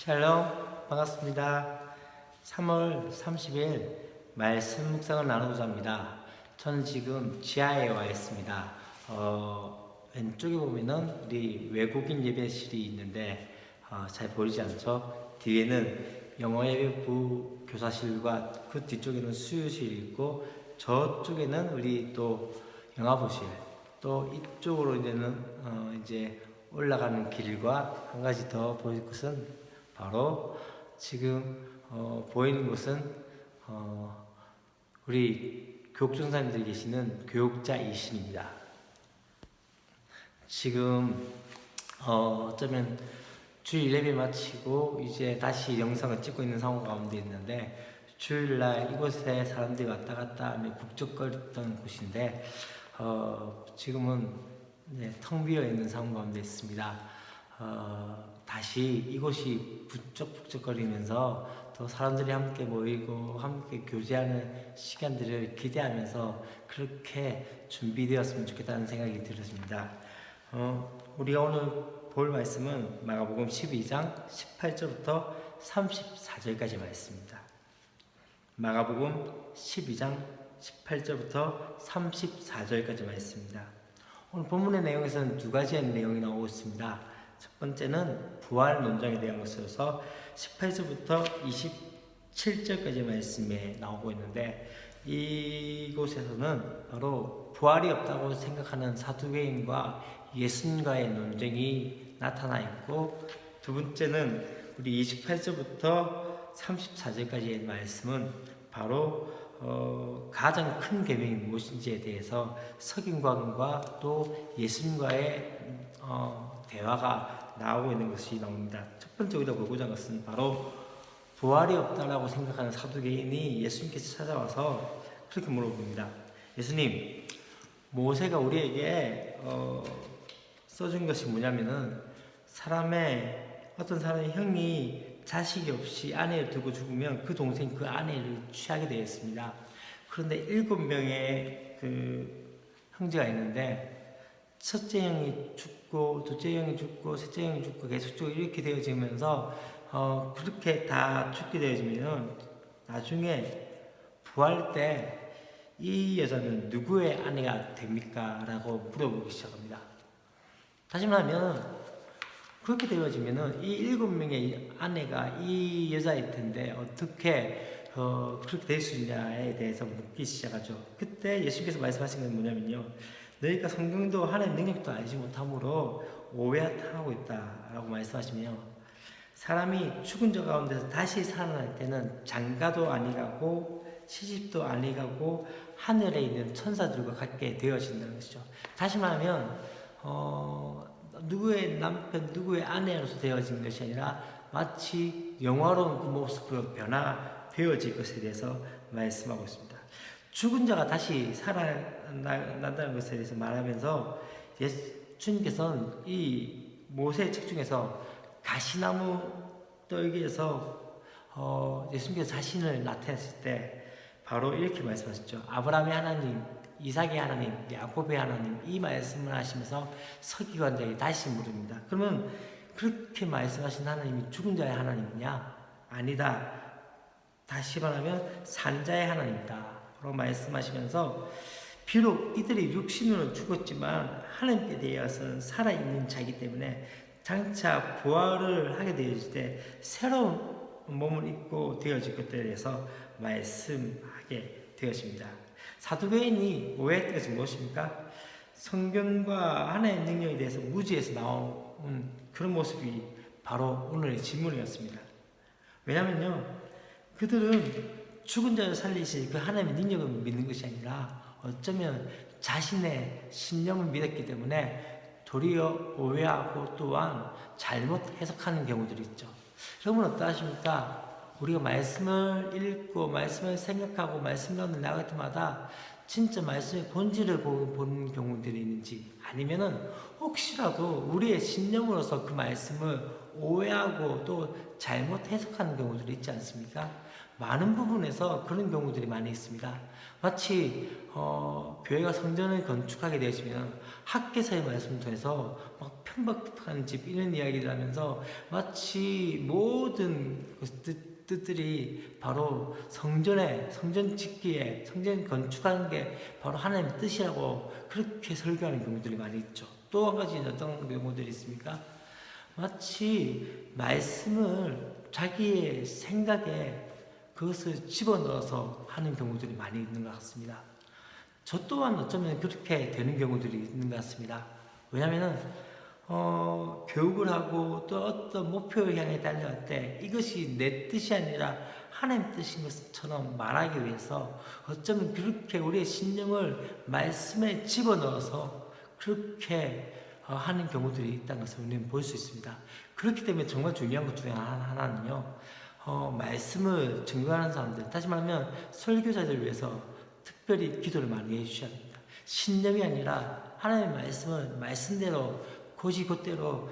샬롬, 반갑습니다. 3월 30일 말씀 묵상을 나누고자 합니다. 저는 지금 지하에 와 있습니다. 왼쪽에 보면은 우리 외국인 예배실이 있는데 잘 보이지 않죠? 뒤에는 영어 예배부 교사실과 그 뒤쪽에는 수유실이 있고 저쪽에는 우리 또 영화부실, 또 이쪽으로 이제 올라가는 길과 한 가지 더 보일 것은 바로 지금 보이는 곳은 우리 교육전사님들이 계시는 교육자이신입니다. 지금 어쩌면 주일 예배 마치고 이제 다시 영상을 찍고 있는 상황 가운데 있는데, 주일날 이곳에 사람들이 왔다 갔다 하며 북적거렸던 곳인데 지금은 텅 비어 있는 상황 가운데 있습니다. 다시 이곳이 북적북적거리면서 또 사람들이 함께 모이고 함께 교제하는 시간들을 기대하면서 그렇게 준비되었으면 좋겠다는 생각이 들었습니다. 우리가 오늘 볼 말씀은 마가복음 12장 18절부터 34절까지 말씀입니다. 마가복음 12장 18절부터 34절까지 말씀입니다. 오늘 본문의 내용에서는 두 가지의 내용이 나오고 있습니다. 첫 번째는 부활 논쟁에 대한 것이어서 18절부터 27절까지 말씀에 나오고 있는데, 이곳에서는 바로 부활이 없다고 생각하는 사두개인과 예수님과의 논쟁이 나타나 있고, 두 번째는 우리 28절부터 34절까지의 말씀은 바로 가장 큰 계명이 무엇인지에 대해서 석인광과 또 예수님과의 대화가 나오고 있는 것이 나옵니다. 첫 번째 우리가 보고자 하는 것은 바로 부활이 없다라고 생각하는 사두개인이 예수님께서 찾아와서 그렇게 물어봅니다. 예수님, 모세가 우리에게 써준 것이 뭐냐면은 어떤 사람의 형이 자식이 없이 아내를 두고 죽으면 그 동생이 그 아내를 취하게 되어 있습니다. 그런데 7명의 그 형제가 있는데, 첫째 형이 죽고 둘째 형이 죽고 셋째 형이 죽고 계속 이렇게 되어지면서 그렇게 다 죽게 되어지면 나중에 부활 때 이 여자는 누구의 아내가 됩니까? 라고 물어보기 시작합니다. 다시 말하면 그렇게 되어지면은 이 7명의 아내가 이 여자일 텐데 어떻게 그렇게 될 수 있냐에 대해서 묻기 시작하죠. 그때 예수님께서 말씀하신 건 뭐냐면요, 너희가 성경도 하나님의 능력도 알지 못함으로 오해하고 있다라고 말씀하시며, 사람이 죽은 자 가운데서 다시 살아날 때는 장가도 아니가고 시집도 아니가고 하늘에 있는 천사들과 같게 되어진다는 것이죠. 다시 말하면 누구의 남편, 누구의 아내로서 되어진 것이 아니라 마치 영화로운 그 모습으로 변화되어질 것에 대해서 말씀하고 있습니다. 죽은 자가 다시 살아난다는 것에 대해서 말하면서 예수님께서는 이 모세의 책 중에서 가시나무 떨기에서 예수님께서 자신을 나타냈을 때 바로 이렇게 말씀하셨죠. 아브라함의 하나님, 이삭의 하나님, 야곱의 하나님, 이 말씀을 하시면서 서기관들에게 다시 물습니다. 그러면 그렇게 말씀하신 하나님이 죽은 자의 하나님이냐? 아니다. 다시 말하면 산자의 하나님이다 라고 말씀하시면서, 비록 이들이 육신으로 죽었지만 하나님께 대해서는 살아있는 자이기 때문에 장차 부활을 하게 되어질 때 새로운 몸을 입고 되어질 것들에 대해서 말씀하게 되었습니다. 사두개인이 오해했던 것이 무엇입니까? 성경과 하나님의 능력에 대해서 무지해서 나온 그런 모습이 바로 오늘의 질문이었습니다. 왜냐면요, 그들은 죽은 자를 살리실 그 하나님의 능력을 믿는 것이 아니라 어쩌면 자신의 신념을 믿었기 때문에 도리어 오해하고 또한 잘못 해석하는 경우들이 있죠. 여러분 어떠하십니까? 우리가 말씀을 읽고 말씀을 생각하고 말씀을 나갈 때마다 진짜 말씀의 본질을 보는 경우들이 있는지, 아니면은 혹시라도 우리의 신념으로서 그 말씀을 오해하고 또 잘못 해석하는 경우들이 있지 않습니까? 많은 부분에서 그런 경우들이 많이 있습니다. 마치 교회가 성전을 건축하게 되시면 학개서의 말씀을 통해서 막 편박한 집 이런 이야기를 하면서 마치 모든 뜻들이 바로 성전 짓기에 성전 건축하는 게 바로 하나님의 뜻이라고 그렇게 설교하는 경우들이 많이 있죠. 또 한 가지 어떤 경우들이 있습니까? 마치 말씀을 자기의 생각에 그것을 집어넣어서 하는 경우들이 많이 있는 것 같습니다. 저 또한 어쩌면 그렇게 되는 경우들이 있는 것 같습니다. 왜냐하면 교육을 하고 또 어떤 목표를 향해 달려갈 때 이것이 내 뜻이 아니라 하나님 뜻인 것처럼 말하기 위해서 어쩌면 그렇게 우리의 신념을 말씀에 집어넣어서 그렇게 하는 경우들이 있다는 것을 우리는 볼 수 있습니다. 그렇기 때문에 정말 중요한 것 중에 하나는요, 말씀을 증거하는 사람들, 다시 말하면 설교자들을 위해서 특별히 기도를 많이 해주셔야 됩니다. 신념이 아니라 하나님의 말씀을 말씀대로 곧이곧대로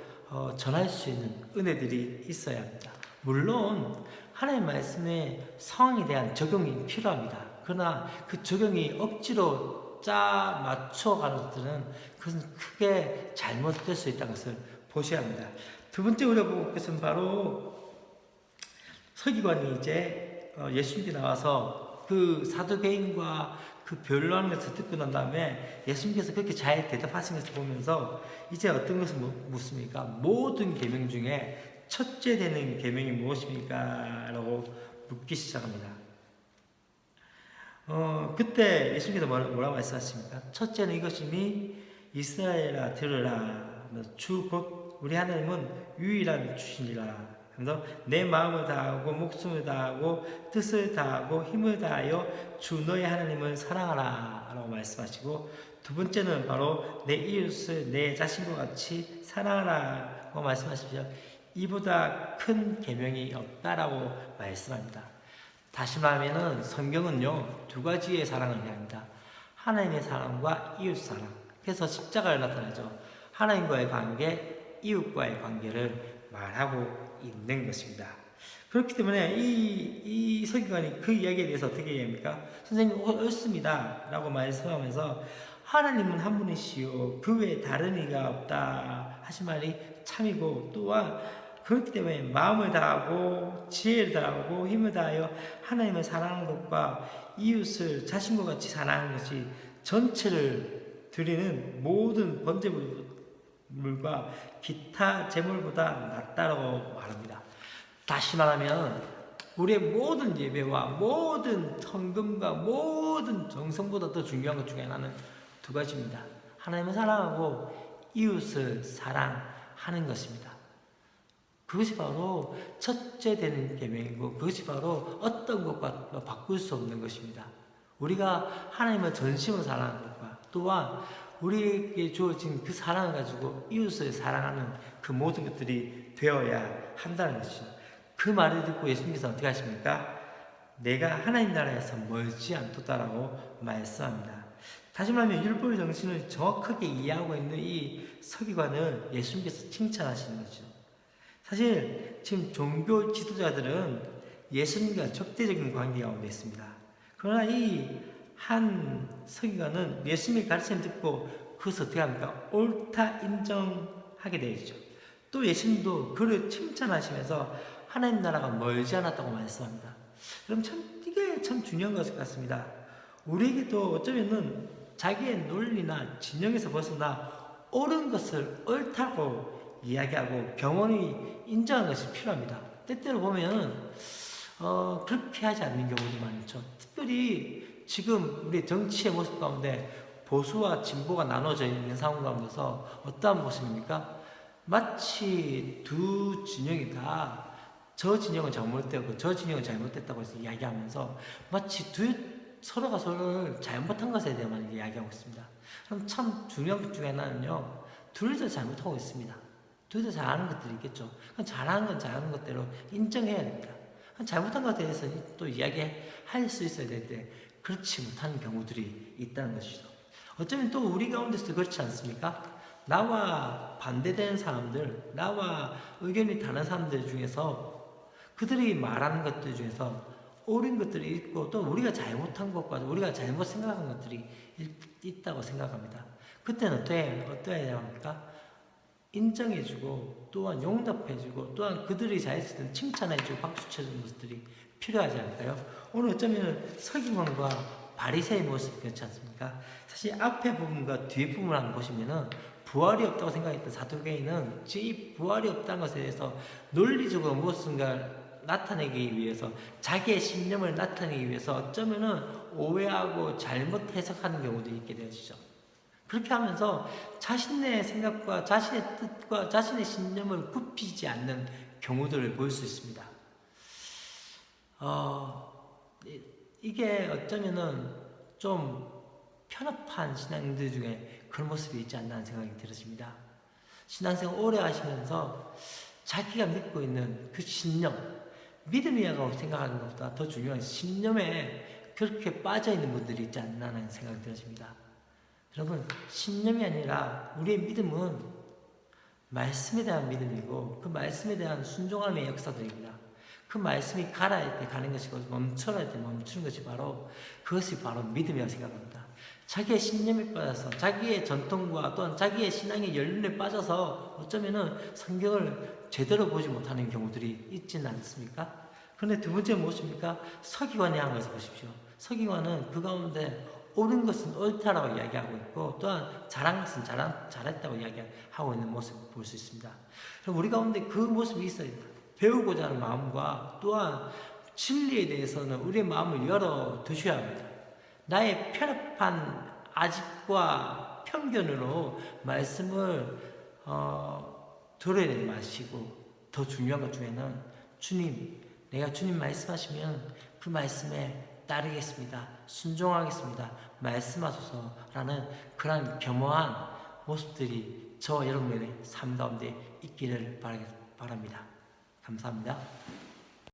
전할 수 있는 은혜들이 있어야 합니다. 물론 하나님의 말씀의 상황에 대한 적용이 필요합니다. 그러나 그 적용이 억지로 맞춰가는 것들은 그것은 크게 잘못될 수 있다는 것을 보셔야 합니다. 두 번째 우리가 볼 것은 바로 서기관이 이제 예수님께 나와서 그 사두개인과 그 변론하는 것을 듣고 난 다음에 예수님께서 그렇게 잘 대답하신 것을 보면서 이제 어떤 것을 묻습니까? 모든 계명 중에 첫째 되는 계명이 무엇입니까? 라고 묻기 시작합니다. 그때 예수님께서 뭐라고 말씀하십니까? 첫째는 이것이니 이스라엘아 들으라. 주 곧 우리 하나님은 유일한 주시니라. 그래서 내 마음을 다하고 목숨을 다하고 뜻을 다하고 힘을 다하여 주 너의 하나님을 사랑하라 라고 말씀하시고, 두 번째는 바로 내 이웃을 내 자신과 같이 사랑하라 라고 말씀하십시오. 이보다 큰 계명이 없다라고 말씀합니다. 다시 말하면 성경은요, 두 가지의 사랑을 이야기합니다. 하나님의 사랑과 이웃 사랑. 그래서 십자가를 나타내죠. 하나님과의 관계, 이웃과의 관계를 말하고 있는 것입니다. 그렇기 때문에 이 서기관이 그 이야기에 대해서 어떻게 얘기합니까? 선생님 옳습니다 라고 말씀하면서 하나님은 한 분이시요 그 외에 다른 이가 없다 하신 말이 참이고, 또한 그렇기 때문에 마음을 다하고 지혜를 다하고 힘을 다하여 하나님을 사랑하는 것과 이웃을 자신과 같이 사랑하는 것이 전체를 드리는 모든 번제물과 기타 제물보다 낫다라고 말합니다. 다시 말하면 우리의 모든 예배와 모든 헌금과 모든 정성보다 더 중요한 것 중에 하나는 두 가지입니다. 하나님을 사랑하고 이웃을 사랑하는 것입니다. 그것이 바로 첫째 되는 계명이고, 그것이 바로 어떤 것과 바꿀 수 없는 것입니다. 우리가 하나님을 전심으로 사랑하는 것과 또한 우리에게 주어진 그 사랑을 가지고 이웃을 사랑하는 그 모든 것들이 되어야 한다는 것이죠. 그 말을 듣고 예수님께서 어떻게 하십니까? 내가 하나님 나라에서 멀지 않도다라고 말씀합니다. 다시 말하면 율법의 정신을 정확하게 이해하고 있는 이 서기관을 예수님께서 칭찬하시는 거죠. 사실 지금 종교 지도자들은 예수님과 적대적인 관계 가운데 있습니다. 그러나 이 한 서기관은 예수님의 가르침을 듣고 그것을 어떻게 합니까? 옳다 인정하게 되죠. 또 예수님도 그를 칭찬하시면서 하나님 나라가 멀지 않았다고 말씀합니다. 여러분 이게 참 중요한 것 같습니다. 우리에게도 어쩌면은 자기의 논리나 진영에서 벗어나 옳은 것을 옳다고 이야기하고 경험이 인정하는 것이 필요합니다. 때때로 보면 그렇게 하지 않는 경우도 많죠. 특별히 지금 우리 정치의 모습 가운데 보수와 진보가 나눠져 있는 상황 가운데서 어떠한 모습입니까? 마치 두 진영이 다 저 진영은 잘못되고 저 진영은 잘못됐다고 해서 이야기하면서 마치 서로가 서로를 잘못한 것에 대해만 이야기하고 있습니다. 그럼 참 중요한 것 중에 하나는요, 둘 다 잘못하고 있습니다. 둘 다 잘하는 것들이 있겠죠. 잘하는 건 잘하는 것대로 인정해야 됩니다. 잘못한 것에 대해서 또 이야기할 수 있어야 되는데 그렇지 못하는 경우들이 있다는 것이죠. 어쩌면 또 우리 가운데서도 그렇지 않습니까? 나와 반대되는 사람들, 나와 의견이 다른 사람들 중에서 그들이 말하는 것들 중에서 옳은 것들이 있고 또 우리가 잘못한 것과 우리가 잘못 생각한 것들이 있다고 생각합니다. 그때는 어떻게 해야 합니까? 인정해주고 또한 용납해주고 또한 그들이 잘했을 때는 칭찬해주고 박수 쳐주는 것들이 필요하지 않을까요? 오늘 어쩌면 서기관과 바리새의 모습이 그렇지 않습니까? 사실 앞에 부분과 뒤에 부분을 한번 보시면은 부활이 없다고 생각했던 사두개인은 이 부활이 없다는 것에 대해서 논리적으로 무엇인가 나타내기 위해서 자기의 신념을 나타내기 위해서 어쩌면은 오해하고 잘못 해석하는 경우도 있게 되어지죠. 그렇게 하면서 자신의 생각과 자신의 뜻과 자신의 신념을 굽히지 않는 경우들을 볼 수 있습니다. 이게 어쩌면은 좀 편협한 신앙인들 중에 그런 모습이 있지 않나 하는 생각이 들어집니다. 신앙생활 오래 하시면서 자기가 믿고 있는 그 신념, 믿음이라고 생각하는 것보다 더 중요한 신념에 그렇게 빠져있는 분들이 있지 않나 하는 생각이 들어집니다. 여러분, 신념이 아니라 우리의 믿음은 말씀에 대한 믿음이고 그 말씀에 대한 순종함의 역사들입니다. 그 말씀이 가라 할 때 가는 것이고 멈춰라 할 때 멈추는 것이 그것이 바로 믿음이라고 생각합니다. 자기의 신념에 빠져서 자기의 전통과 또한 자기의 신앙의 연륜에 빠져서 어쩌면은 성경을 제대로 보지 못하는 경우들이 있지는 않습니까? 그런데 두 번째는 무엇입니까? 서기관이 한 것을 보십시오. 서기관은 그 가운데 옳은 것은 옳다라고 이야기하고 있고 또한 잘한 것은 잘했다고 이야기하고 있는 모습을 볼 수 있습니다. 우리 가운데 그 모습이 있어야 됩니다. 배우고자 하는 마음과 또한 진리에 대해서는 우리의 마음을 열어 두셔야 합니다. 나의 편협한 아집과 편견으로 말씀을 들어내지 마시고 더 중요한 것 중에는 주님, 내가 주님 말씀하시면 그 말씀에 따르겠습니다. 순종하겠습니다. 말씀하소서라는 그런 겸허한 모습들이 저와 여러분의 삶 가운데 있기를 바랍니다. 감사합니다.